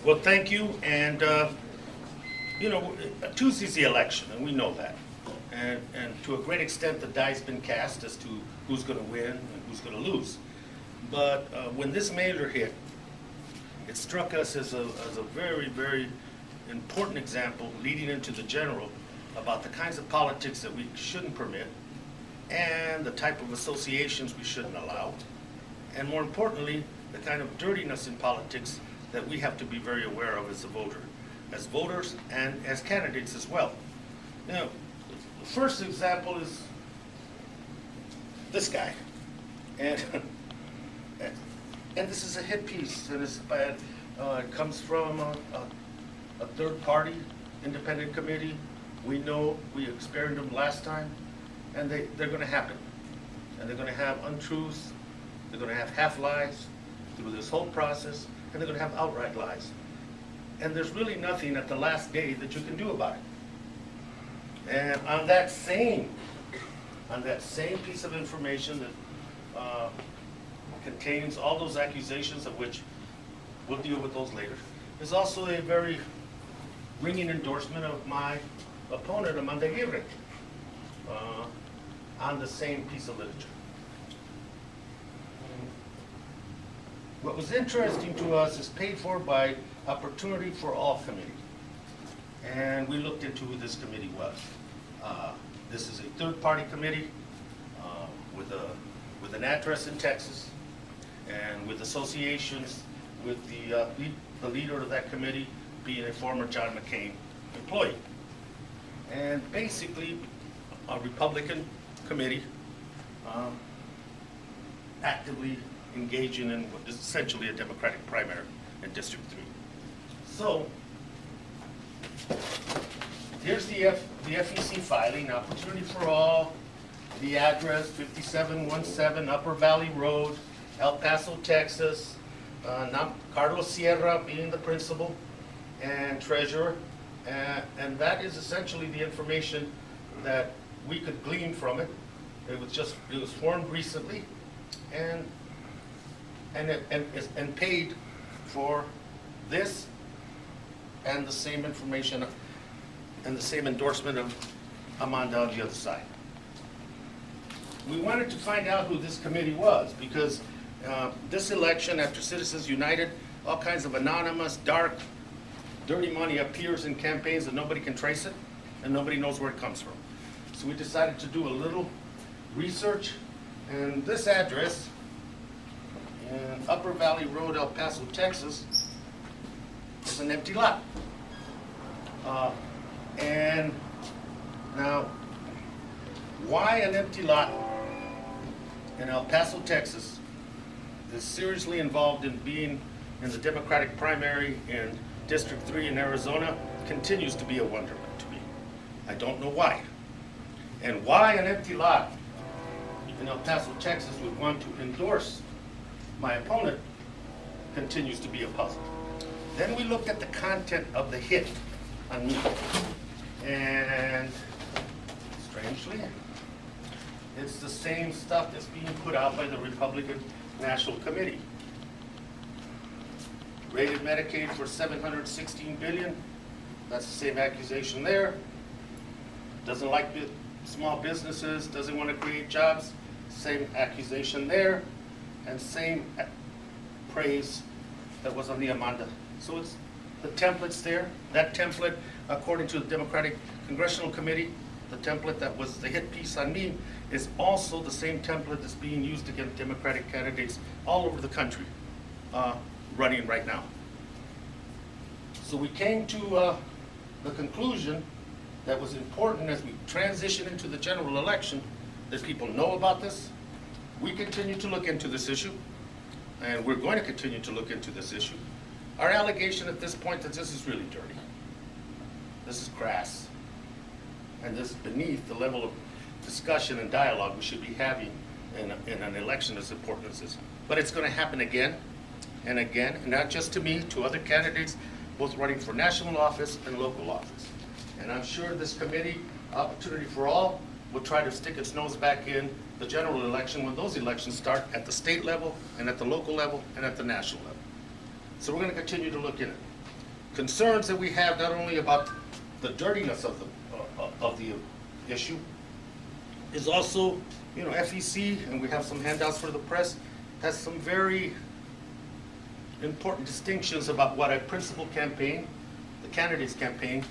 Well, thank you, and you know, Tuesday's the election, and we know that. And to a great extent, the die's been cast as to who's going to win and who's going to lose. But when this mailer hit, it struck us as a very, very important example leading into the general about the kinds of politics that we shouldn't permit and the type of associations we shouldn't allow, and more importantly, the kind of dirtiness in politics that we have to be very aware of as a voter, as voters and as candidates as well. Now, the first example is this guy, and this is a hit piece, and it's bad. It comes from a third-party independent committee. We know we experienced them last time, and they're going to happen, and they're going to have untruths. They're going to have half-lies through this whole process, and they're going to have outright lies. And there's really nothing at the last day that you can do about it. And on that same piece of information that contains all those accusations, of which we'll deal with those later, is also a very ringing endorsement of my opponent, Amanda Aguirre, on the same piece of literature. What was interesting to us is paid for by Opportunity for All Committee. And we looked into who this committee was. This is a third-party committee with an address in Texas and with associations with the leader of that committee being a former John McCain employee. And basically a Republican committee actively engaging in what is essentially a Democratic primary in District 3. So, here's the FEC filing, Opportunity for All, the address 5717 Upper Valley Road, El Paso, Texas, Carlos Sierra being the principal and treasurer, and that is essentially the information that we could glean from it. It was formed recently, and paid for this and the same information and the same endorsement of Amanda on the other side. We wanted to find out who this committee was because this election, after Citizens United, all kinds of anonymous, dark, dirty money appears in campaigns and nobody can trace it and nobody knows where it comes from. So we decided to do a little research, and this address in Upper Valley Road, El Paso, Texas, is an empty lot. And now, why an empty lot in El Paso, Texas is seriously involved in being in the Democratic primary in District 3 in Arizona continues to be a wonderment to me. I don't know why. And why an empty lot in El Paso, Texas would want to endorse my opponent continues to be a puzzle. Then we looked at the content of the hit on me. And strangely, it's the same stuff that's being put out by the Republican National Committee. Rated Medicaid for $716 billion. That's the same accusation there. Doesn't like small businesses, doesn't want to create jobs. Same accusation there. And same praise that was on the Amanda. So it's the template's there. That template, according to the Democratic Congressional Committee, the template that was the hit piece on me, is also the same template that's being used against Democratic candidates all over the country, running right now. So we came to the conclusion that was important as we transition into the general election, that people know about this. We continue to look into this issue, and we're going to continue to look into this issue. Our allegation at this point that this is really dirty. This is crass. And this is beneath the level of discussion and dialogue we should be having in an election as important as this. But it's going to happen again and again, and not just to me, to other candidates, both running for national office and local office. And I'm sure this committee, Opportunity for All, will try to stick its nose back in the general election when those elections start at the state level and at the local level and at the national level. So we're going to continue to look in it. concerns that we have not only about the dirtiness of the issue, is also, you know, FEC, and we have some handouts for the press, has some very important distinctions about what a principal campaign, the candidate's campaign,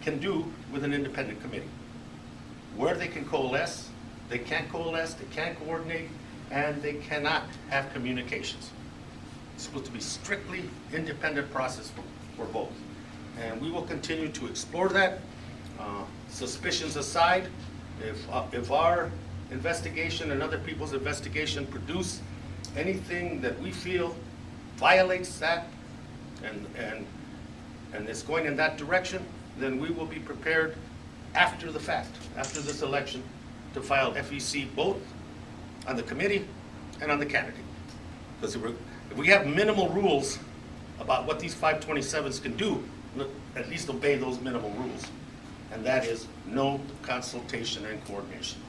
can do with an independent committee. Where they can coalesce, they can't coalesce, they can't coordinate, and they cannot have communications. It's supposed to be strictly independent process for both. And we will continue to explore that. Suspicions aside, if our investigation and other people's investigation produce anything that we feel violates that and it's going in that direction, then we will be prepared after the fact, after this election, to file FEC both on the committee and on the candidate. Because if we have minimal rules about what these 527s can do, at least obey those minimal rules. And that is no consultation and coordination.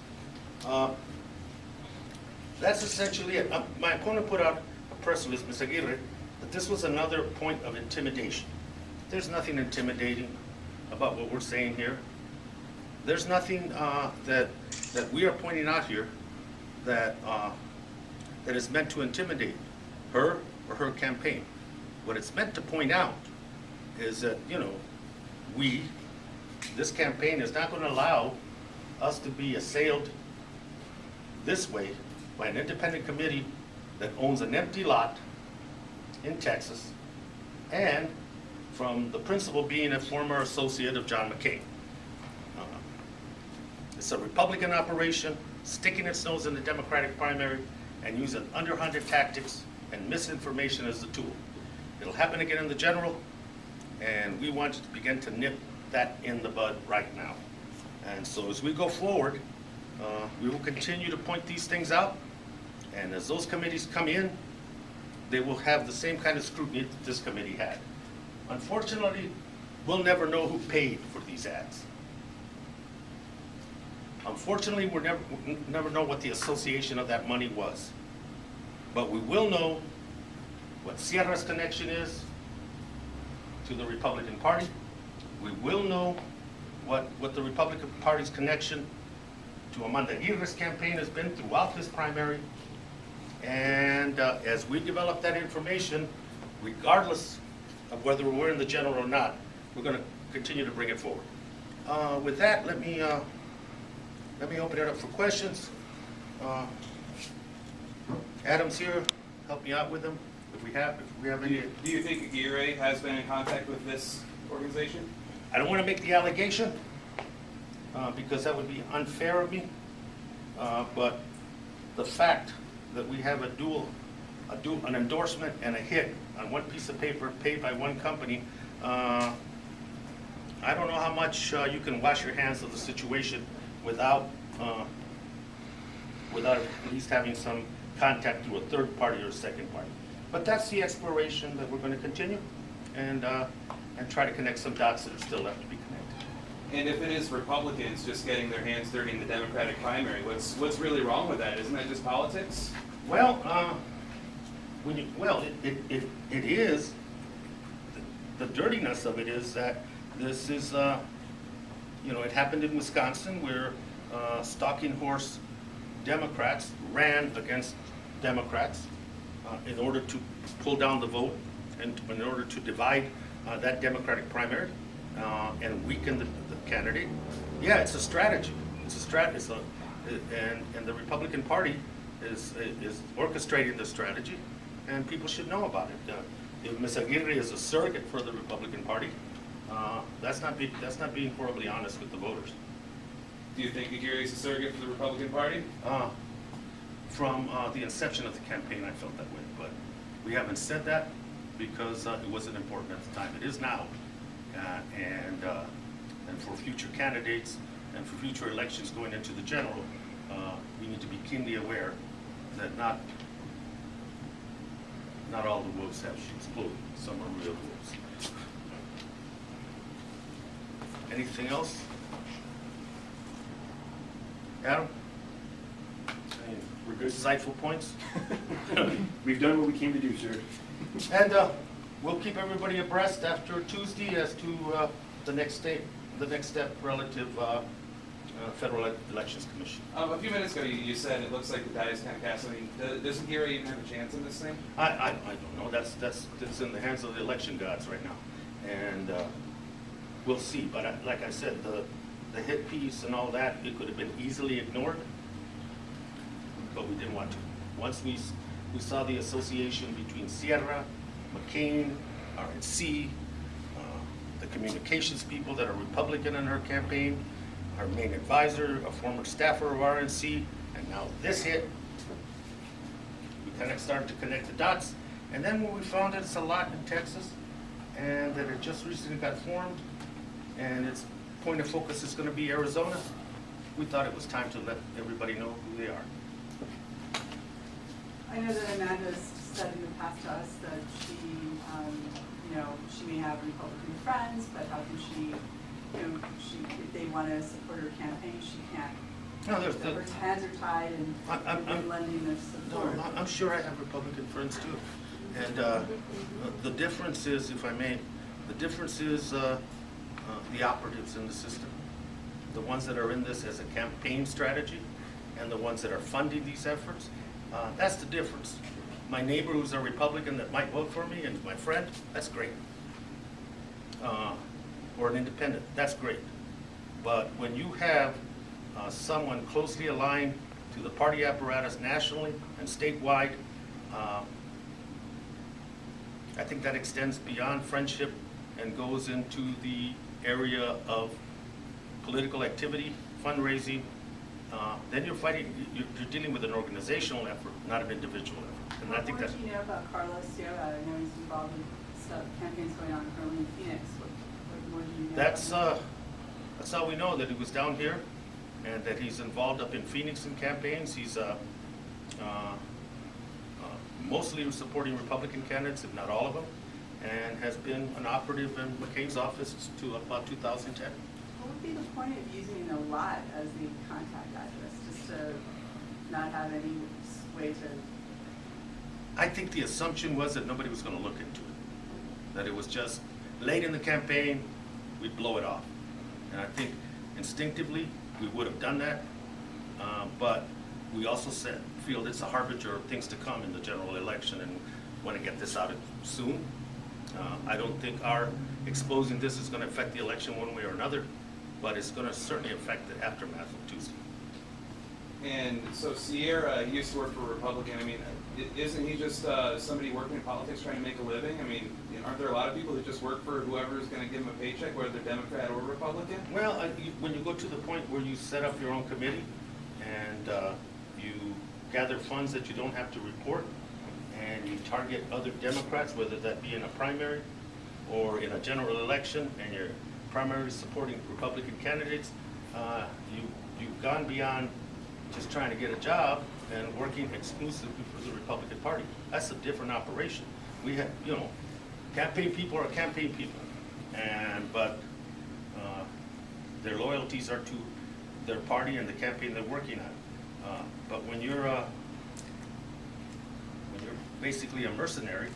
That's essentially it. My opponent put out a press release, Ms. Aguirre, that this was another point of intimidation. There's nothing intimidating about what we're saying here. There's nothing that we are pointing out here that is meant to intimidate her or her campaign. What it's meant to point out is that, you know, this campaign is not going to allow us to be assailed this way by an independent committee that owns an empty lot in Texas, and from the principal being a former associate of John McCain. It's a Republican operation, sticking its nose in the Democratic primary and using underhanded tactics and misinformation as the tool. It'll happen again in the general, and we want to begin to nip that in the bud right now. And so as we go forward, we will continue to point these things out, and as those committees come in, they will have the same kind of scrutiny that this committee had. Unfortunately, we'll never know who paid for these ads. Unfortunately, we'll never know what the association of that money was. But we will know what Sierra's connection is to the Republican Party. We will know what the Republican Party's connection to Amanda Aguirre's campaign has been throughout this primary. And as we develop that information, regardless of whether we're in the general or not, we're going to continue to bring it forward. With that, let me open it up for questions. Adam's here, help me out with them if we have any. Do you think Aguirre has been in contact with this organization? I don't want to make the allegation because that would be unfair of me. But the fact that we have an endorsement and a hit on one piece of paper paid by one company, I don't know how much you can wash your hands of the situation without at least having some contact through a third party or a second party. But that's the exploration that we're going to continue, and try to connect some dots that are still left to be connected. And if it is Republicans just getting their hands dirty in the Democratic primary, what's really wrong with that? Isn't that just politics? Well, it is. The dirtiness of it is that this is, it happened in Wisconsin where stalking horse Democrats ran against Democrats in order to pull down the vote and in order to divide that Democratic primary and weaken the candidate. Yeah, it's a strategy. It's a strategy, and the Republican Party is orchestrating the strategy, and people should know about it. If Ms. Aguirre is a surrogate for the Republican Party, that's not being horribly honest with the voters. Do you think Aguirre is a surrogate for the Republican Party? From the inception of the campaign, I felt that way, but we haven't said that because it wasn't important at the time. It is now, and for future candidates and for future elections going into the general, we need to be keenly aware that not all the wolves have sheep's clothing. Some are real wolves. Anything else? Adam? We're good. Insightful points? We've done what we came to do, sir. And we'll keep everybody abreast after Tuesday as to the next step relative Federal Elections Commission. A few minutes ago, you said it looks like the die is kind of cast. I mean, doesn't Gary even have a chance in this thing? I don't know. That's in the hands of the election gods right now, and we'll see. But like I said, the hit piece and all that, it could have been easily ignored, but we didn't want to. Once we saw the association between Sierra, McCain, RNC, the communications people that are Republican in her campaign, our main advisor, a former staffer of RNC, and now this hit, we kind of started to connect the dots. And then when we found that it's a lot in Texas, and that it just recently got formed, and its point of focus is going to be Arizona, we thought it was time to let everybody know who they are. I know that Amanda's said in the past to us that she, she may have Republican friends, but how can she, if they want to support her campaign, she can't. No, her hands are tied and I'm lending their support. No, I'm sure I have Republican friends too. And the difference is, if I may, the difference is the operatives in the system. The ones that are in this as a campaign strategy and the ones that are funding these efforts. That's the difference. My neighbor who's a Republican that might vote for me and my friend, that's great. Or an independent, that's great. But when you have someone closely aligned to the party apparatus nationally and statewide, I think that extends beyond friendship and goes into the area of political activity, fundraising. Then you're fighting, you're dealing with an organizational effort, not an individual effort. And I think what do you know about Carlos Sierra? I know he's involved in stuff, campaigns going on currently in Phoenix. What more do you know? That's how we know that he was down here and that he's involved up in Phoenix in campaigns. He's mostly supporting Republican candidates, if not all of them, and has been an operative in McCain's office to about 2010. What would be the point of using the lot as the contact address, just to not have any way to? I think the assumption was that nobody was going to look into it, that it was just late in the campaign, we'd blow it off. And I think instinctively we would have done that, but we also feel it's a harbinger of things to come in the general election and want to get this out soon. I don't think our exposing this is going to affect the election one way or another, but it's going to certainly affect the aftermath of Tuesday. And so Sierra, he used to work for a Republican. I mean, isn't he just somebody working in politics trying to make a living? I mean, aren't there a lot of people who just work for whoever is going to give them a paycheck, whether they're Democrat or Republican? Well, when you go to the point where you set up your own committee and you gather funds that you don't have to report, and you target other Democrats, whether that be in a primary or in a general election, and you're primarily supporting Republican candidates, you've gone beyond just trying to get a job and working exclusively for the Republican Party. That's a different operation. We have, campaign people are campaign people, but their loyalties are to their party and the campaign they're working on. But when you're basically a mercenary,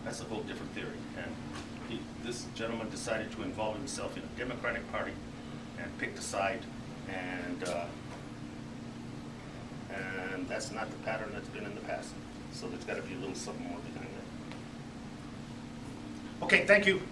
that's a whole different theory. And this gentleman decided to involve himself in a Democratic Party and picked a side, and that's not the pattern that's been in the past. So there's got to be a little something more behind that. Okay, thank you.